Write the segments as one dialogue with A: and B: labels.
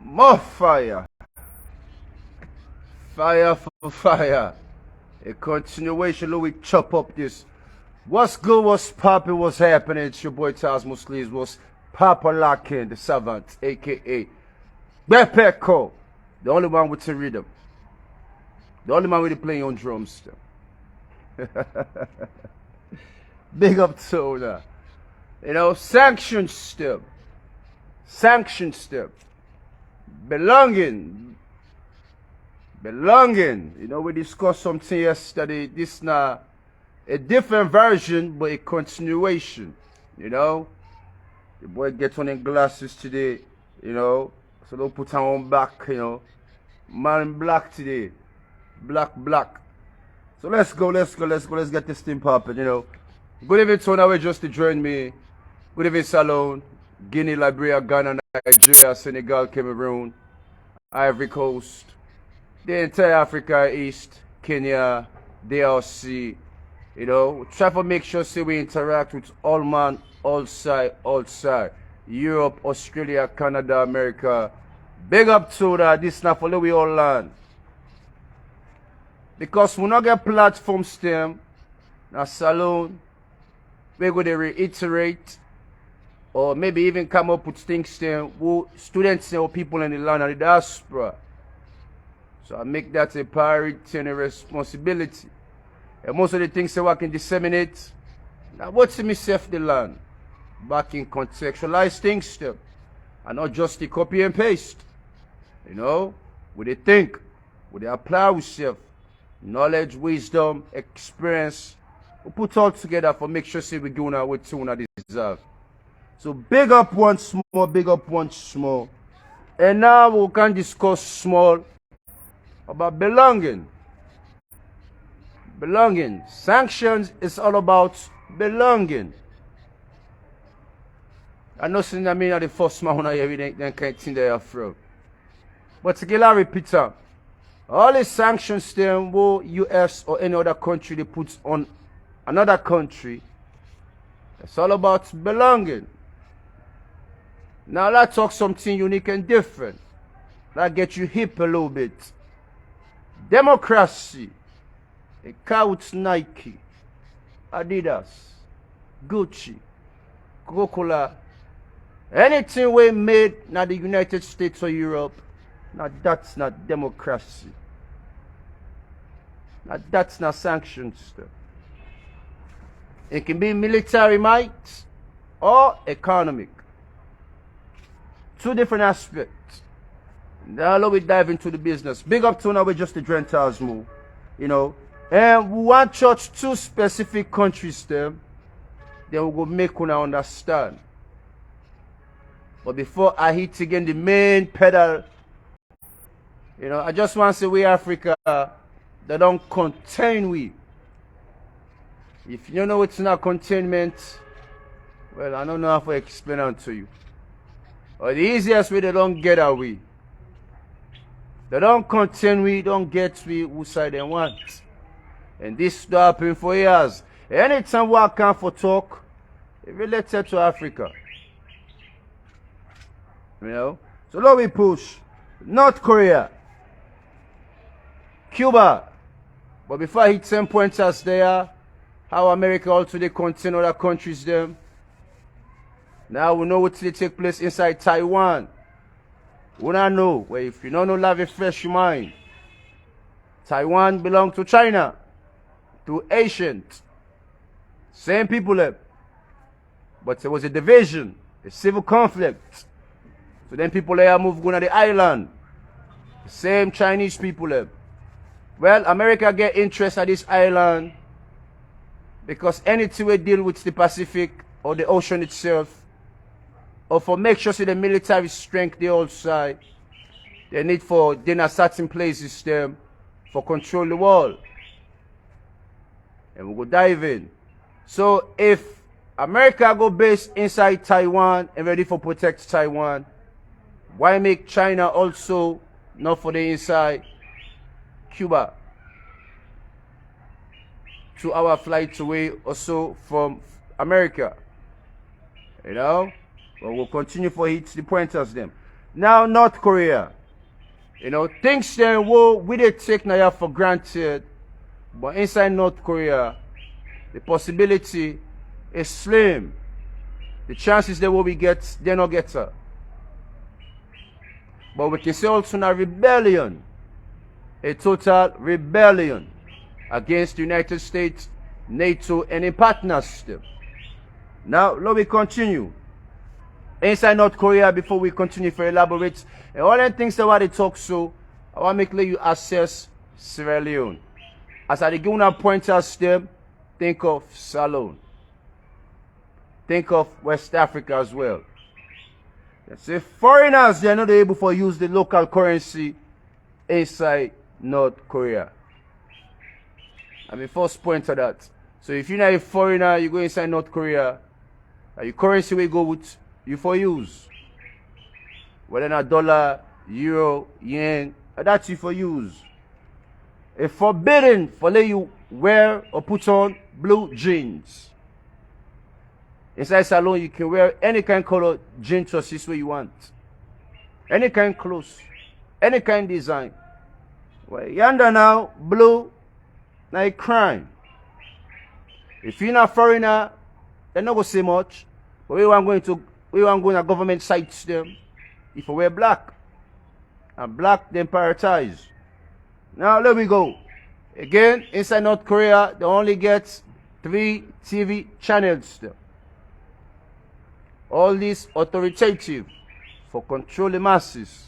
A: More fire. Fire for fire. A continuation, Louis, chop up this. What's good, what's poppin', what's happening? It's your boy Taz Muslims, what's Papa Lockin, the Savant, aka Bepeko, the only one with the rhythm. The only man with the playing on drums still. Big up to that. You know, sanctions still. Sanctions still. Belonging. You know, we discussed something yesterday. This now a different version, but a continuation. You know, the boy gets on in glasses today. You know, so don't put on back. You know, man in black today, black. So let's go. Let's get this thing popping. You know, good evening to now just to join me. Good evening, Salone, Guinea, Liberia, Ghana, Nigeria, Senegal, Cameroon, Ivory Coast, the entire Africa East, Kenya, DRC. You know, try to make sure we interact with all man, all side. Europe, Australia, Canada, America. Big up to that. This not for we all land. Because we not get platform stem, now Salone, we're going to reiterate or maybe even come up with things stem who students or people in the land and the diaspora. So I make that a priority and a responsibility. And most of the things that I can disseminate, now what's myself the land? Back in contextualize things still. And not just the copy and paste. You know, we they think, we they apply ourselves, knowledge, wisdom, experience, we put all together for make sure we go now with tune that deserve. So big up once more. And now we can discuss small about belonging. Belonging. Sanctions is all about belonging. I know since I mean the first man I hear then can't think they are from. But to get a repeater, all the sanctions then will US or any other country they put on another country. It's all about belonging. Now let's talk something unique and different. That get you hip a little bit. Democracy. A car with Nike, Adidas, Gucci, Coca-Cola, anything we made in the United States or Europe, now that's not democracy. Now that's not sanctions stuff. It can be military might or economic. Two different aspects. Now we dive into the business. Big up to now we just the Gentiles move. You know. And we want church two specific countries them. Then we go make una understand. But before I hit again the main pedal, you know, I just want to say we Africa, they don't contain we. If you know it's not containment, well, I don't know how to explain it to you. Or the easiest way they don't get away. They don't contain we, don't get we who side they want. And this happened for years. Anytime we come for talk, it related to Africa. You know? So now we push North Korea, Cuba. But before I hit 10 pointers there, how America also they contain other countries them. Now we know what they take place inside Taiwan. We don't know. Well, if you don't know, have a fresh mind. Taiwan belongs to China. To ancient. Same people there. But there was a division, a civil conflict. So then people there moved going to the island. The same Chinese people there. Well, America get interest at this island because anything we deal with the Pacific or the ocean itself, or for make sure the military strength they all side, they need for dinner certain places them for control the world. And we go dive in. So if America go base inside Taiwan and ready for protect Taiwan, why make China also not for the inside Cuba? 2 hour flight away or so from America. You know? But we'll continue for hit the pointers them. Now, North Korea. You know, things there we they take now for granted, but inside North Korea, the possibility is slim. The chances that what we get, they're not get her. But we can say also now rebellion, a total rebellion against the United States, NATO, and in partnership. Now, let me continue. Inside North Korea, before we continue to elaborate, and all the things that what they talk so, I want to make you assess Sierra Leone. As I give a pointers them, think of Salone. Think of West Africa as well. Let's say foreigners, they're not able to use the local currency inside North Korea. I mean, first point to that. So if you're not a foreigner, you go inside North Korea, your currency will go with you for use. Whether not dollar, euro, yen, that's you for use. It's forbidden for let you wear or put on blue jeans. Inside salon, you can wear any kind of color jeans or this way you want. Any kind of clothes, any kind of design. Well, yonder now, blue, like crime. If you're not a foreigner, they're not going to say much. But we want going to government sites them if you wear black. And black then prioritize. Now let me go. Again, inside North Korea, they only get 3 TV channels there. All this authoritative for control the masses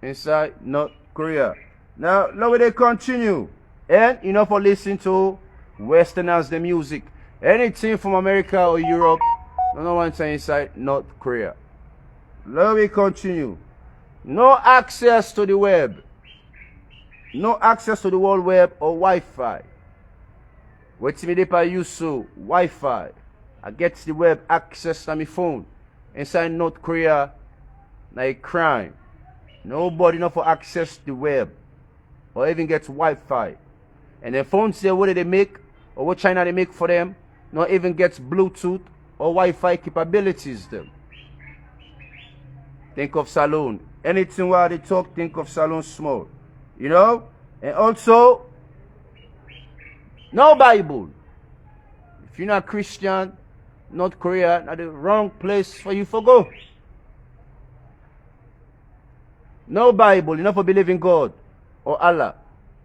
A: inside North Korea. Now let me continue. And you know for listening to Westerners the music. Anything from America or Europe, no one inside North Korea. Let me continue. No access to the web. No access to the world web or Wi-Fi. Wait me if I use so Wi-Fi. I get the web access to my phone. Inside North Korea, like crime. Nobody know for access the web or even get Wi-Fi. And the phones there, what do they make or what China they make for them, not even gets Bluetooth or Wi-Fi capabilities them. Think of Salone. Anything while they talk, think of Salone small. You know? And also, no Bible. If you're not Christian, North Korea, not the wrong place for you to go. No Bible, you not for believe in God or Allah.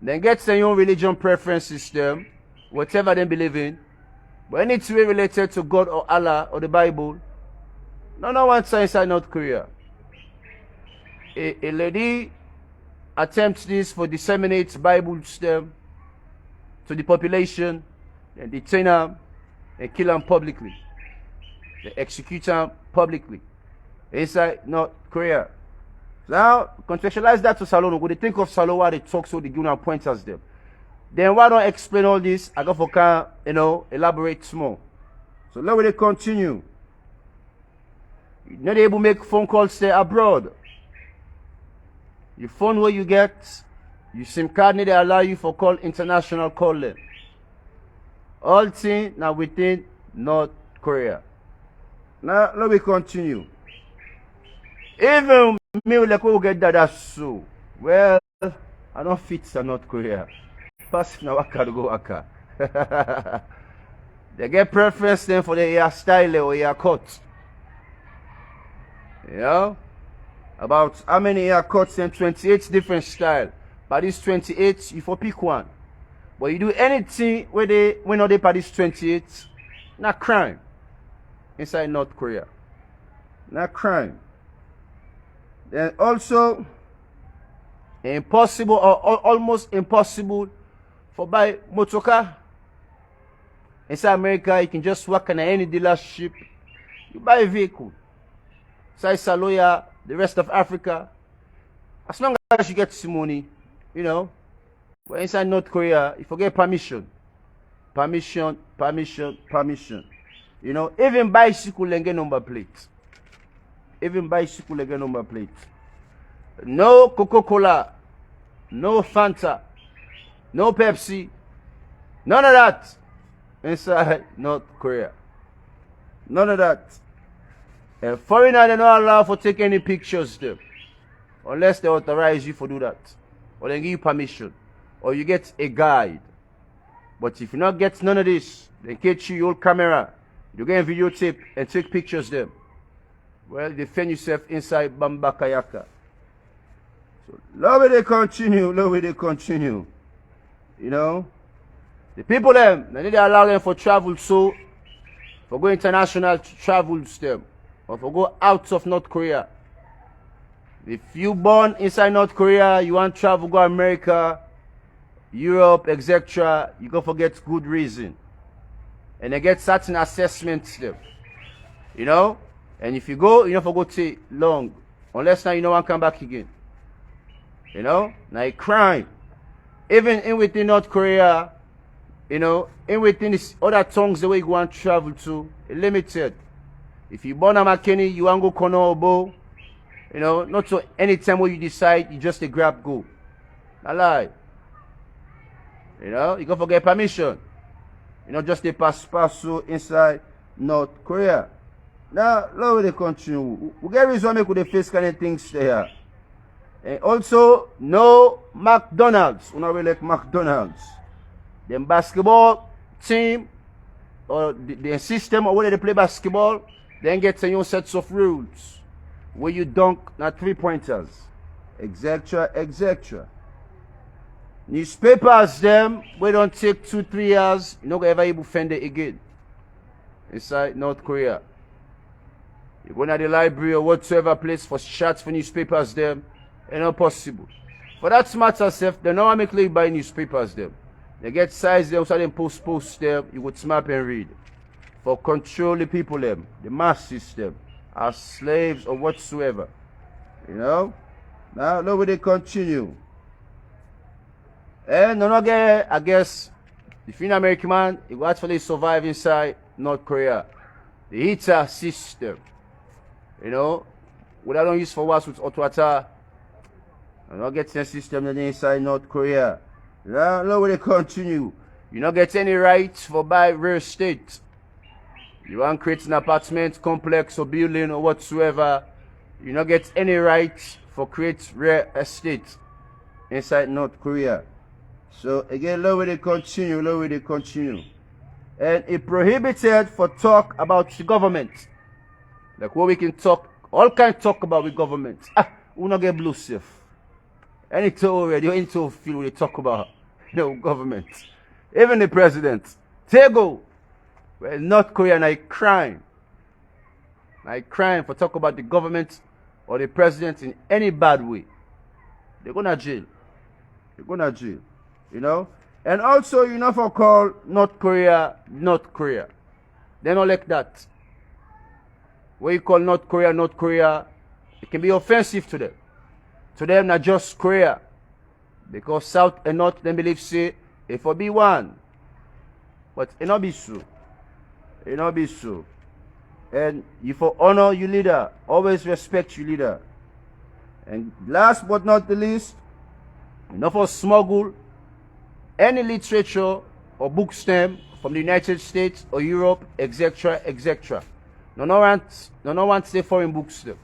A: Then get your own religion preference system, whatever they believe in. But anything related to God or Allah or the Bible, no one inside North Korea. A lady attempts this for disseminate Bible them to the population, and detain them and kill them publicly. They execute them publicly inside North Korea. Now, contextualize that to Salone. When they think of Salone, why they talk so they give them pointers them. Then why don't I explain all this? I go for can, elaborate small. So let me continue. You're not able to make phone calls there abroad. Your phone where you get, your SIM card need to allow you for call international calling. All things now within North Korea. Now let me continue. Even me like we will get that so. Well, I don't fit to North Korea. Pass now waka to go waka. They get preference then for the hairstyle or haircut. You know? About how many haircuts and 28 different style. By these 28, you for pick one. But you do anything where they not they by these 28, not crime. Inside North Korea. Not crime. Then also impossible or almost impossible for buy motorcar. Inside America, you can just work in any dealership. You buy a vehicle. Inside Saloya, the rest of Africa, as long as you get some money, you know. But inside North Korea, you forget permission. Permission. You know, even bicycle and get number plate. Even bicycle and get number plate. No Coca-Cola, no Fanta, no Pepsi, none of that inside North Korea. None of that. Foreigner, they're not allowed to take any pictures there. Unless they authorize you to do that. Or they give you permission. Or you get a guide. But if you not get none of this, they catch you your camera. You get a videotape and take pictures there. Well, defend yourself inside Bamba Kayaka. So, love it, they continue. Love it, they continue. You know? The people them, they need to allow them for travel, so for go international travels them. Or for go out of North Korea. If you born inside North Korea, you want to travel, go America, Europe, etc., you go forget good reason. And they get certain assessments there. You know? And if you go, you don't forget to take long. Unless now you don't want to come back again. You know? Now a crime. Even in within North Korea, you know, in within this other tongues the way you want to travel to, limited. If you born a McKinney, you want to go Konobo, you know, not so anytime when you decide, you just a grab go. Not lie. You know, you go forget permission. You know, just a pass inside North Korea. Now, let me continue. We get reason make with the face kind of things there. And also, no McDonald's. We not really like McDonald's. The basketball team or the system or where they play basketball, then get a new sets of rules where you dunk not 3-pointers, etc., etc. Newspapers them we don't take 2-3 years, you're not gonna ever able to find it again inside North Korea. You go to the library or whatsoever place for shots for newspapers them, it's not possible. For that matter self, they don't make you buy newspapers them. They get size them, so they post them, you would smap and read. For control the people them, the mass system, as slaves or whatsoever. You know? Now look where they continue. And no get, I guess, if you're an American man, you will actually survive inside North Korea. The heater system. You know, what I don't use for what's with hot water. I don't get a system inside North Korea. Now look where they continue. You don't get any rights for buy real estate. You want to create an apartment complex or building or whatsoever. You don't get any rights for create real estate inside North Korea. So again, look where they continue, look where they continue. And it prohibited for talk about the government. Like what we can talk, all kind of talk about with government. We not get blue safe. Anything already, anything feel we talk about, you know, government. Even the president. Tego. Well, North Korea na a crime. Na a crime for talk about the government or the president in any bad way. They go to jail. They go to jail. You know? And also, you know, for call North Korea, North Korea. They don't like that. When you call North Korea, it can be offensive to them. To them, not just Korea. Because South and North, they believe, say, it will be one. But it not be so. It not be so. And you for honor your leader. Always respect your leader. And last but not the least, you know, for smuggle any literature or book stem from the United States or Europe, etc., etc. No want to say foreign books there.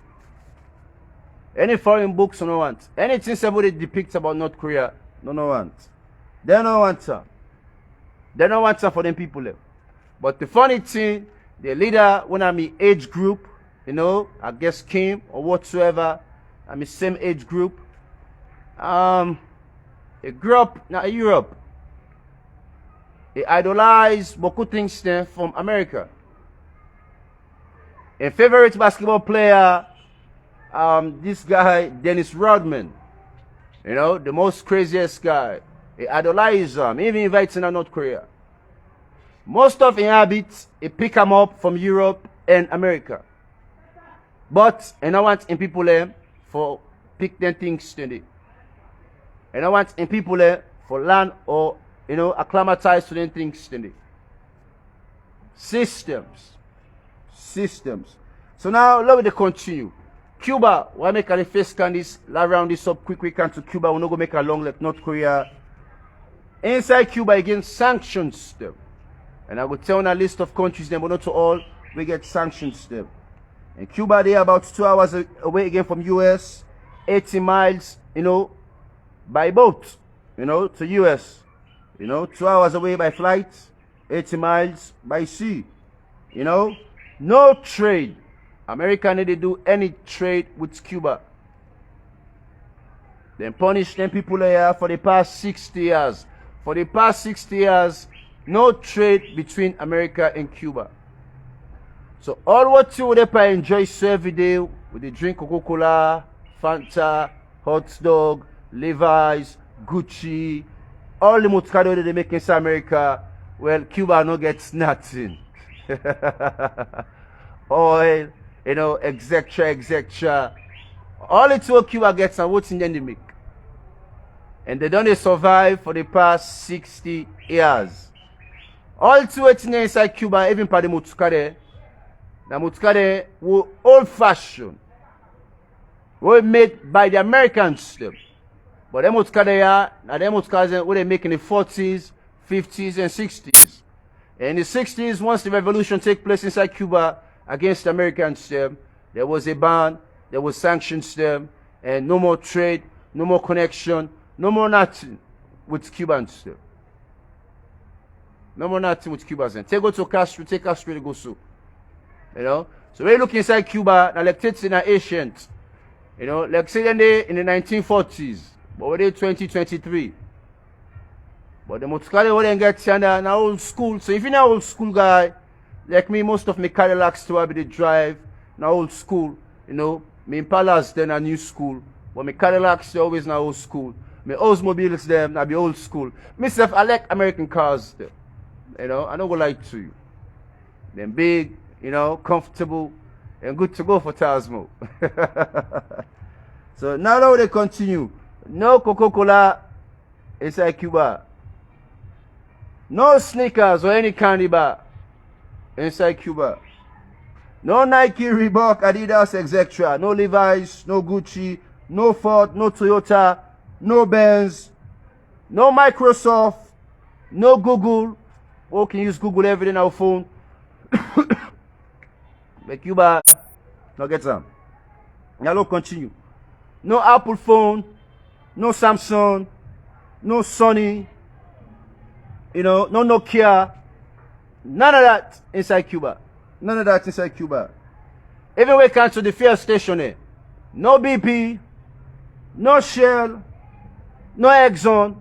A: Any foreign books, no want. Anything somebody depicts about North Korea, no want. They don't want her. They don't want her for them people there. But the funny thing, the leader, when I'm in age group, you know, I guess Kim or whatsoever, I'm in same age group. He grew up in Europe. He idolized beaucoup things there from America. A favorite basketball player, this guy, Dennis Rodman. You know, the most craziest guy. He idolized him. He even invites him to North Korea. Most of his habits, he pick him up from Europe and America. But, and I want in people there for pick them things today. And I want in people there for learn or, you know, acclimatize to them things today. Systems. So now, let me continue. Cuba, why make a face can this, round this up quick, we can to Cuba, we're not going to make a long like North Korea. Inside Cuba, again, sanctions them. And I will tell on a list of countries, them, but not to all, we get sanctions them. In Cuba, they are about 2 hours away again from US, 80 miles, by boat, to US. 2 hours away by flight, 80 miles by sea. No trade. America didn't do any trade with Cuba. Then punish them people here for the past 60 years. For the past 60 years, no trade between America and Cuba. So all what you would enjoy so every day with the drink Coca-Cola, Fanta, hot dog, Levi's, Gucci, all the motkado that they make in America, well, Cuba no gets nothing. Oil, etc. All it's what Cuba gets and what's in the make. And they don't survive for the past 60 years. All two inside Cuba, even for the motkade, the motkade were old-fashioned. Were made by the Americans. But them motkade were they make in the 40s, 50s, and 60s. And in the 60s, once the revolution took place inside Cuba against the Americans, there was a ban, there was sanctions, and no more trade, no more connection, no more nothing with Cubans. No more nothing with Cubans. They go to Castro, take Castro to go so. So when you look inside Cuba, now like it's in the ancient, like say in the 1940s, but we're 2023. But the motkade wouldn't get in old school. So if you're an old school guy, like me, most of my Cadillacs to have the drive, in old school, me Impalas then a new school, but my Cadillacs they're always in old school. My Oldsmobiles them, I be old school. Myself, I like American cars. I don't go lie to you. They're big, comfortable, and good to go for Tasmo. So now they continue. No Coca-Cola inside Cuba. No sneakers or any candy bar inside Cuba. No Nike, Reebok, Adidas, etc. No Levi's, no Gucci, no Ford, no Toyota, no Benz, no Microsoft, no Google. We can use Google everything on our phone. But Cuba, now get some. Now look, continue. No Apple phone, no Samsung, no Sony, no Nokia. None of that inside Cuba. None of that inside Cuba. Even when it comes to the fuel station, no BP, no Shell, no Exxon,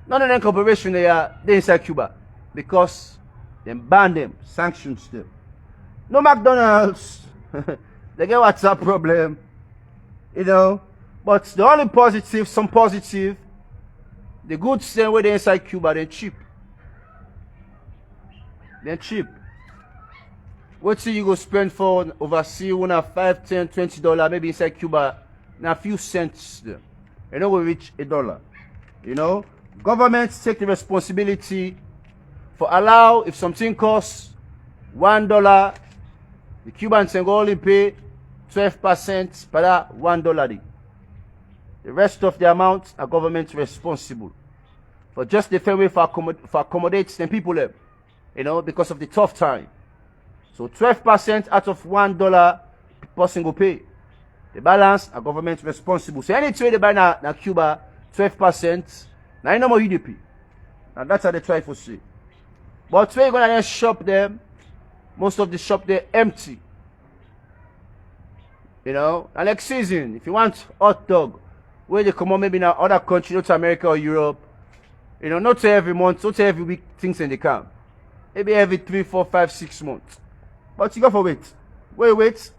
A: none of them corporations they inside Cuba. Because they banned them, sanctions them. No McDonald's. They get WhatsApp problem. But the only positive, some positive, the goods them where they inside Cuba, they're cheap. They're cheap. What you go spend for overseas, $5, $10, $20, maybe inside Cuba, now a few cents there. We reach $1. Governments take the responsibility for allow if something costs $1, the Cubans can only pay 12% per that $1. The rest of the amount are government responsible for just the fair way for accommodate them people there, because of the tough time. So 12% out of $1 person go pay. The balance are government responsible. So any trade they buy na Cuba, 12%, now no more UDP. And that's how they try to say. But when you're gonna shop them, most of the shop they're empty. And like season, if you want hot dog, where they come on maybe in other country, not to America or Europe, not every month, not every week things in the camp. Maybe every 3, 4, 5, 6 months. But you go for wait. Wait.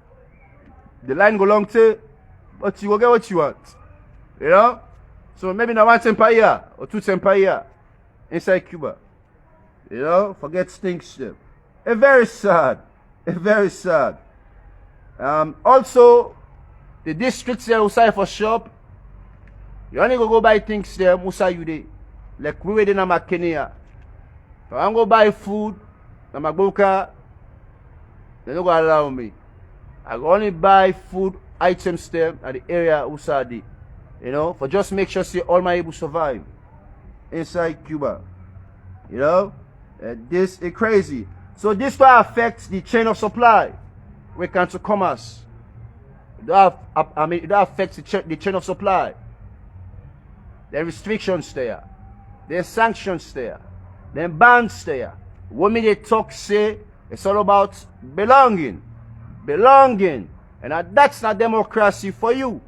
A: The line go long tail, but you will get what you want. So maybe now 1 cent per year or 2 cents per year inside Cuba. Forget things them. Very sad. Very sad. Also, the districts there outside for shop, you only go buy things there, Musa you dey. Like we were in Kenya. If I go buy food, na Magoka, they don't go allow me. I go only buy food items there at the area Usadi. For just make sure see all my able survive inside Cuba. This is crazy. So this will affect the chain of supply. when it comes to commerce. It affects the chain of supply. There are restrictions there. There are sanctions there. There are bans there. What me they talk say, it's all about belonging. Belonging. And that's not democracy for you.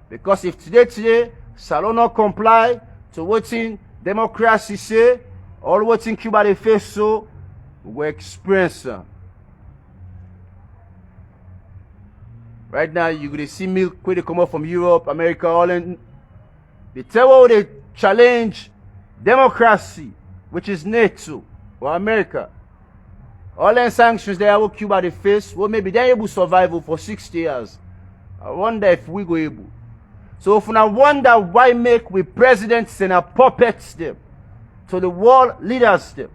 A: Because if today, Salon not comply to what in democracy say, all what in Cuba they face so, we experience. Right now, you could see milk when they come up from Europe, America, all in. They tell they challenge democracy, which is NATO or America. All the sanctions they have Cuba they face, well, maybe they're able to survive for 60 years. I wonder if we go able. So if I wonder why make we presidents and our puppets them to the world leaders them.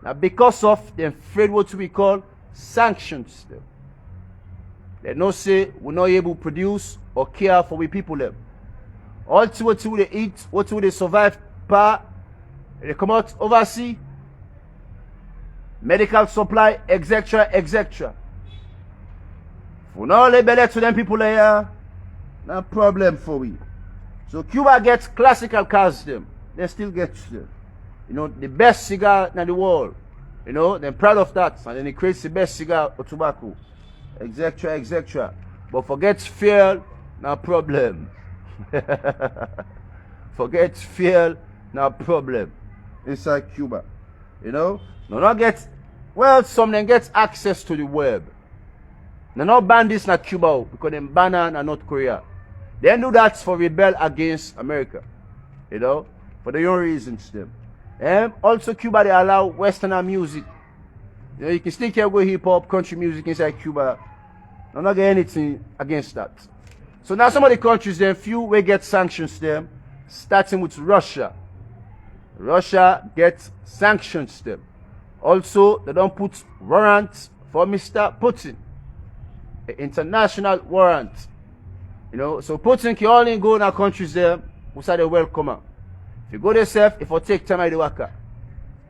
A: Now because of the afraid what we call sanctions them. They no say we're not able to produce or care for we people them. All to what they eat, what they survive they come out overseas, medical supply, etc., etc. For now, they better to them people here, no problem for we. So Cuba gets classical cars them. They still get them. You know, the best cigar in the world. You know, they're proud of that. And then they create the best cigar or tobacco. Etc., etc. But forget fuel, no problem. Forget fuel, no problem. Inside Cuba. You know? No, not get, well, some then get access to the web. They not ban this in Cuba because they ban it in North Korea. They do that for rebel against America. You know? For their own reasons them. And also Cuba they allow Westerner music. You know, you can still can go hip hop, country music inside Cuba. No, not get anything against that. So now some of the countries then few will get sanctions them, starting with Russia. Russia gets sanctions them. Also, they don't put warrants for Mr. Putin. An international warrant. You know, so Putin can only go in our countries there without a welcomer. If you go there self, if you take time out of the worker.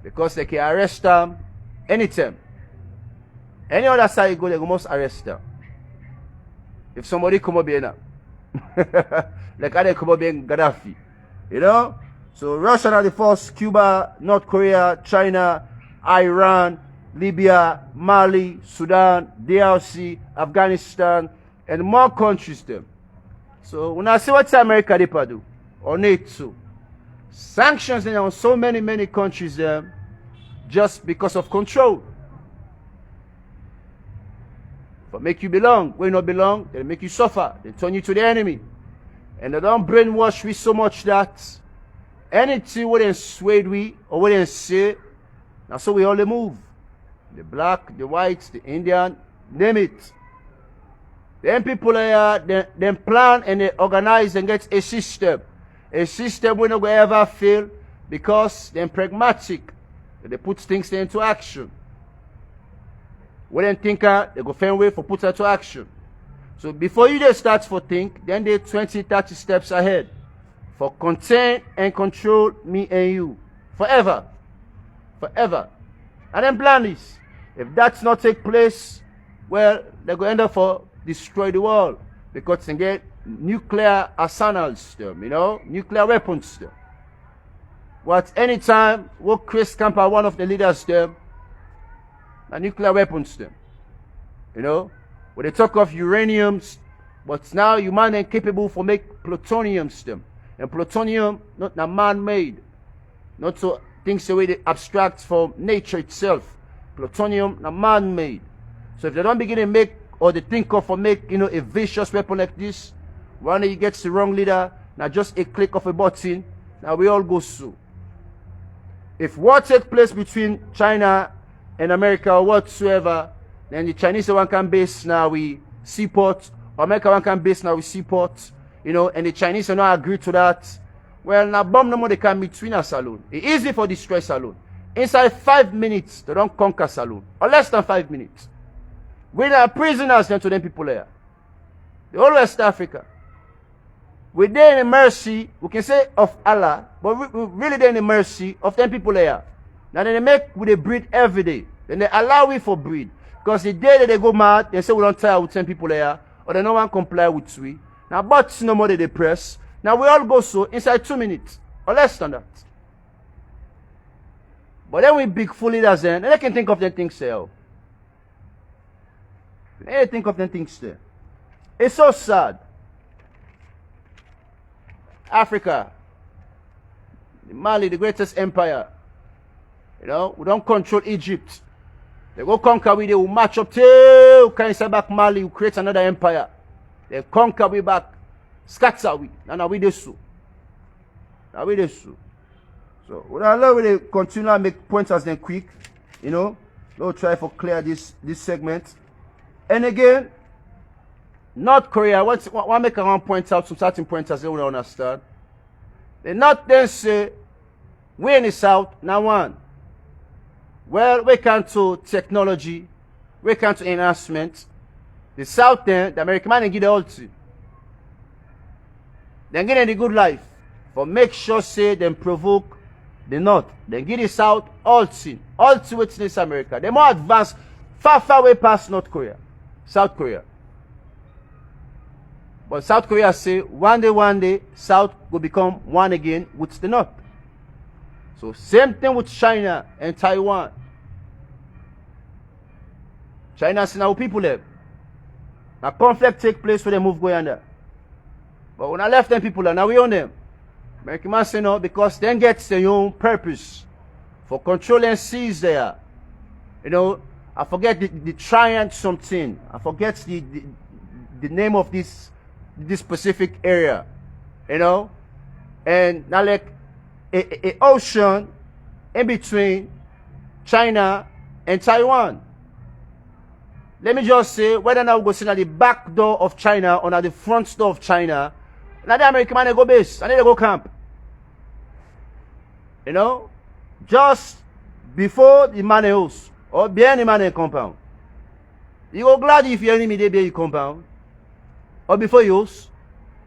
A: Because they can arrest them anytime. Any other side you go, they must arrest them. If somebody come up here now. Like how they come up here in Gaddafi. You know? So Russia are the first, Cuba, North Korea, China, Iran, Libya, Mali, Sudan, DRC, Afghanistan, and more countries them. So when I see what America they do, or NATO, sanctions on so many countries them just because of control. But make you belong. When you not belong, they make you suffer. They turn you to the enemy. And they don't brainwash we so much that anything what they swayed we or what they say, now so we all move. The black, the whites, the Indian, name it. Then people they plan and they organize and get a system. A system will not go ever fail because they're pragmatic. They put things into action. When they think they go find way for put that to action. So before you just start for think, then they 20, 30 steps ahead. For contain and control me and you. Forever. Forever. And then plan this. If that's not take place, well, they're going to end up for destroy the world. Because they get nuclear arsenals, you know, nuclear weapons. What anytime, what Chris Camper, one of the leaders, them, nuclear weapons, them. You know, when they talk of uraniums, but now human ain't capable for make plutoniums, them. And plutonium, not man-made. Not so things the way they abstract from nature itself. Plutonium, not man-made. So if they don't begin to make, or they think of or make, you know, a vicious weapon like this, when he gets the wrong leader, now just a click of a button, now we all go through. If war takes place between China and America or whatsoever, then the Chinese one can base now we seaport, or America one can base now we seaport, you know, and the Chinese will not agree to that. Well, now bomb no more they can between a saloon. It's easy for destroy saloon. Inside 5 minutes, they don't conquer saloon. Or less than 5 minutes. We are prisoners then to them people there. The whole West Africa. We're there in the mercy, we can say of Allah, but we really there in the mercy of them people there. Now then they make with they breed every day. Then they allow we for breed. Because the day that they go mad, they say we don't tire with 10 people there, or they no one comply with we. Now, but no more they press. Now we all go so inside 2 minutes, or less than that. But then we big full leaders then, and they can think of them things there. They think of them things there. It's so sad. Africa, Mali, the greatest empire. You know, we don't control Egypt. They go conquer we, they will march up till Kaisa back Mali, will create another empire. They conquer we back, scatter we. Now we do so. Now we do so. So we will continue to make points as then quick. You know, we'll try to clear this segment. And again, North Korea, want make around point out some certain points as they will understand. They not then say, we in the South, now one. Well, we come to technology, we come to enhancement. The South then, the American man give the all to. Then get in the good life. For make sure say them provoke the North. Then give the South all to witness America. They're more advanced, far away past North Korea. South Korea. But South Korea say one day, South will become one again with the North. So same thing with China and Taiwan. China see now people there. Now conflict take place where they move going under. But when I left them people there, now we own them. American man say no, because then gets their own purpose for controlling seas there. You know, I forget the Triant something. I forget the name of this specific area. You know? And now like a ocean in between China and Taiwan. Let me just say, whether now we go sit at the back door of China or at the front door of China, now the American man they go base and then they go camp. You know? Just before the man house or behind the man compound. You go glad if your enemy they be your compound. Or before you house.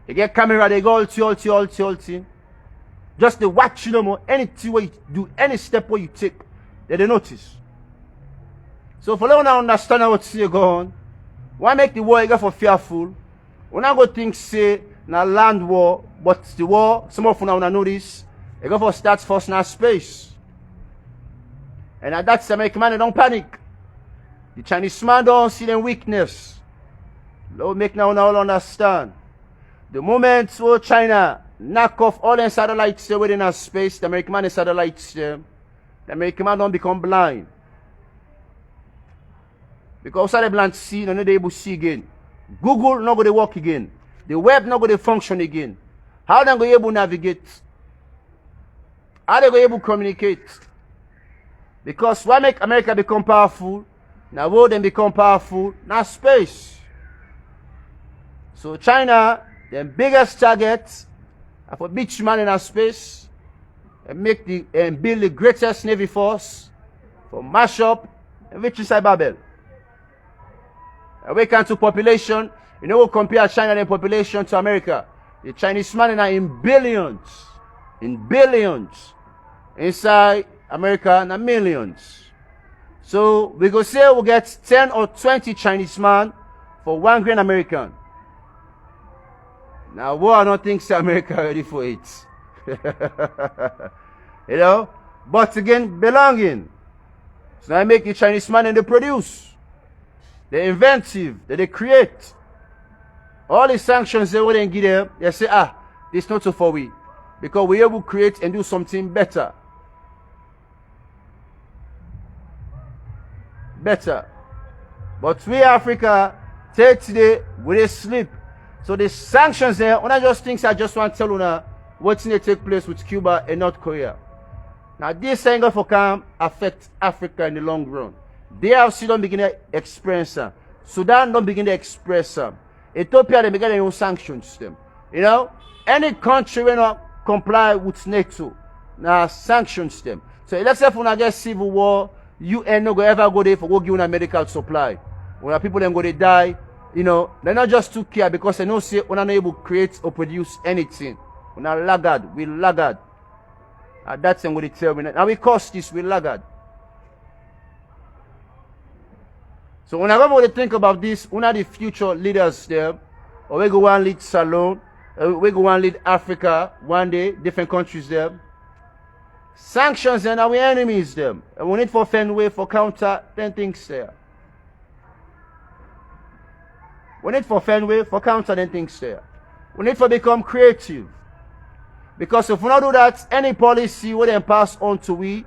A: You get camera, they go all thing. Just the watch you no more. Anything where you do, any step where you take, they notice. So for them now understand what you go on, why make the war you get for fearful? We not go think say na land war, but the war, some of you now know this, you go for start first now space. And at that time, American man, they don't panic. The Chinese man don't see them weakness. Lord make now all understand. The moment where China knock off all the satellites there within our space, the American man is satellites there, the American man don't become blind. Because outside the blind see, they're not able to see again. Google not going to work again. The web not going to function again. How they going to able to navigate? How they going to able to communicate? Because why make America become powerful? Now world then become powerful? Now space. So China, the biggest target for beach man in our space, and build the greatest navy force for mash up and reach inside Babel. When it comes to population, you know, we'll compare China and population to America. The Chinese man are in billions. Inside America, na millions. So we go say we'll get 10 or 20 Chinese man for 1 grand American. Now, I don't think so America ready for it. You know? But again, belonging. So I make the Chinese man and they produce. They're inventive. They create. All the sanctions they wouldn't give them, they say, this not so for we. Because we're able to create and do something better. But we Africa, today, we sleep. So the sanctions there, when I just think I just want to tell you what's going to take place with Cuba and North Korea. Now this angle for come affect Africa in the long run. DRC don't begin to experience them. Sudan don't begin to express them. Ethiopia they begin their own sanctions system. You know, any country will not comply with NATO. Now sanctions them. So let's say if we get civil war, UN no go ever go there for go give una medical supply. When people then go they die, you know, they're not just too care because they know say we're not able to create or produce anything. We're not laggard, we laggard. And that's what they tell me. Now we cost this, we laggard. So whenever we think about this, one of the future leaders there, or we go and lead Salon, we go and lead Africa one day, different countries there. Sanctions and our enemies them. And we need for find way for counter them things there. We need for find way for counter them things there. We need for become creative. Because if we not do that, any policy will then pass on to we.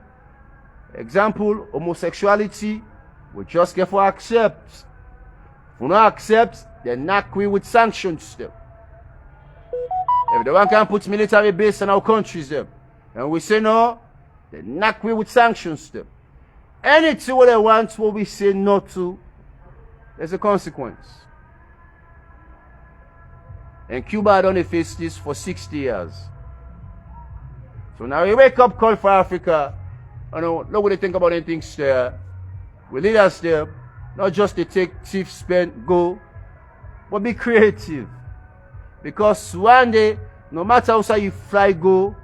A: Example, homosexuality, we just get for accept. If we not accept, then knock we with sanctions still. If the one can put military base in our countries them, and we say no, then knock we with sanctions still. Anything what they want, what we say no to, there's a consequence. And Cuba done face this for 60 years. So now we wake up call for Africa. I know, look what they think about anything there. We lead us there, not just to take, thief, spend, go, but be creative. Because one day, no matter how you fly, go,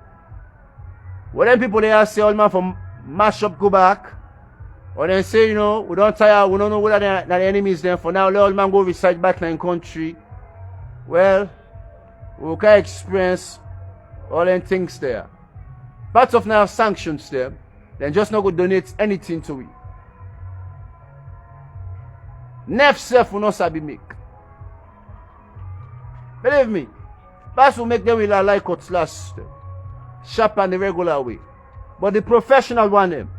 A: when them people there say, all man from mash up, go back, or then say, you know, we don't tire, we don't know whether the enemy is there for now, let all man go reside back in the country. Well, we can experience all them things there. Parts of now sanctions there, then just not go donate anything to it. Nef self will not sabi make. Believe me, pass will make them with a like cutlass, sharp and the regular way. But the professional one them,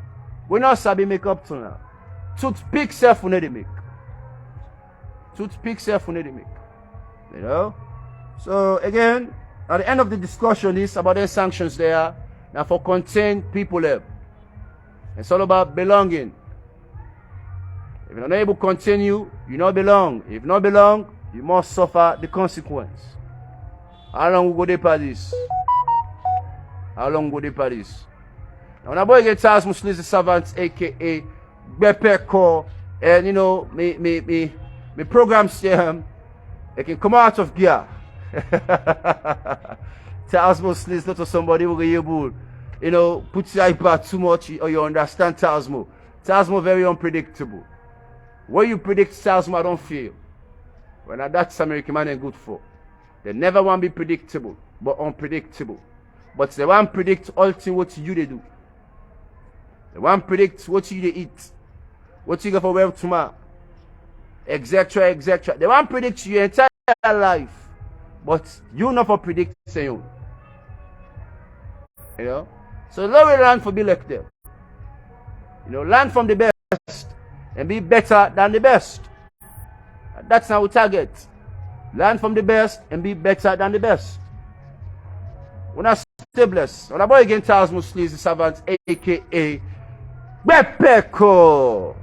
A: we not sabi make up to now. Toothpick self will need to make. Toothpick self will need to make. You know? So again, at the end of the discussion is about the sanctions there. Now for contain people there. It's all about belonging. If you're not able to continue, you don't belong. If you don't belong, you must suffer the consequence. How long will they pay this? How long will they pay this? Now when a boy gets asked Muslims the servants, aka Bepeko, and you know, me programs them, they can come out of gear. Tell Muslims not to somebody who will be able, you know, put your iPad too much or you understand Tasmo. Tasmo very unpredictable. What you predict Tasmo, I don't feel. When that's American man ain't good for. They never want to be predictable, but unpredictable. But they want to predict all things what you they do. They want to predict what you they eat. What you go for well tomorrow. Etc. etc. They want to predict your entire life. But you not for predict you. You know? So let we learn for be like them. You know, learn from the best and be better than the best. That's our target. Learn from the best and be better than the best. We're not stay blessed. When a boy again tells Muslims the servants, aka Bepeko.